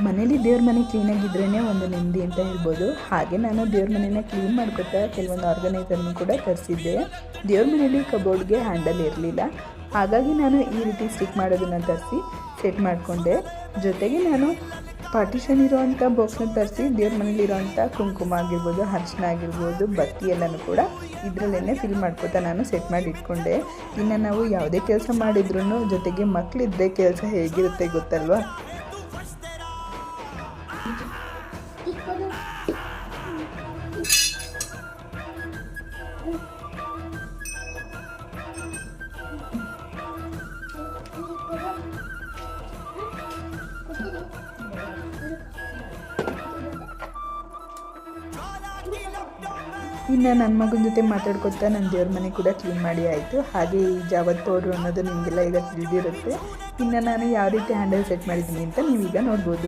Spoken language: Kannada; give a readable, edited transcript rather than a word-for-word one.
ಮನೇಲಿ ದೇವ್ರ ಮನೆ ಕ್ಲೀನಾಗಿದ್ರೇ ಒಂದು ನೆಮ್ಮದಿ ಅಂತ ಹೇಳ್ಬೋದು. ಹಾಗೆ ನಾನು ದೇವ್ರ ಮನೆನ ಕ್ಲೀನ್ ಮಾಡ್ಕೊತಾ ಕೆಲವೊಂದು ಆರ್ಗನೈಸರ್ನು ಕೂಡ ತರಿಸಿದ್ದೆ. ದೇವ್ರ ಮನೇಲಿ ಕಬೋರ್ಡ್ಗೆ ಹ್ಯಾಂಡಲ್ ಇರಲಿಲ್ಲ, ಹಾಗಾಗಿ ನಾನು ಈ ರೀತಿ ಸ್ಟಿಕ್ ಮಾಡೋದನ್ನು ತರಿಸಿ ಸೆಟ್ ಮಾಡಿಕೊಂಡೆ. ಜೊತೆಗೆ ನಾನು ಪಾರ್ಟಿಷನ್ ಇರೋವಂಥ ಬಾಕ್ಸ್ನ ತರಿಸಿ ದೇವ್ರ ಮನೇಲಿರೋವಂಥ ಕುಂಕುಮ ಆಗಿರ್ಬೋದು, ಅರಿಶಿನ ಆಗಿರ್ಬೋದು, ಬತ್ತಿ ಎಲ್ಲನೂ ಕೂಡ ಇದರಲ್ಲೇ ಫಿಲ್ ಮಾಡ್ಕೊತಾ ನಾನು ಸೆಟ್ ಮಾಡಿ ಇಟ್ಕೊಂಡೆ. ಇನ್ನು ನಾವು ಯಾವುದೇ ಕೆಲಸ ಮಾಡಿದ್ರೂ ಜೊತೆಗೆ ಮಕ್ಕಳಿದ್ದರೆ ಕೆಲಸ ಹೇಗಿರುತ್ತೆ ಗೊತ್ತಲ್ವಾ. ಇನ್ನು ನನ್ನ ಮಗನ ಜೊತೆ ಮಾತಾಡ್ಕೊತಾ ನನ್ನ ದೇವ್ರ ಮನೆ ಕೂಡ ಕ್ಲೀನ್ ಮಾಡಿ ಆಯಿತು. ಹಾಗೆ ಈ ಜಾವತ್ ಪೌಡ್ರು ಅನ್ನೋದು ನಿಮಗೆಲ್ಲ ಈಗ ತಿಳಿದಿರುತ್ತೆ. ಇನ್ನು ನಾನು ಯಾವ ರೀತಿ ಹ್ಯಾಂಡಲ್ ಸೆಟ್ ಮಾಡಿದ್ದೀನಿ ಅಂತ ನೀವೀಗ ನೋಡ್ಬೋದು.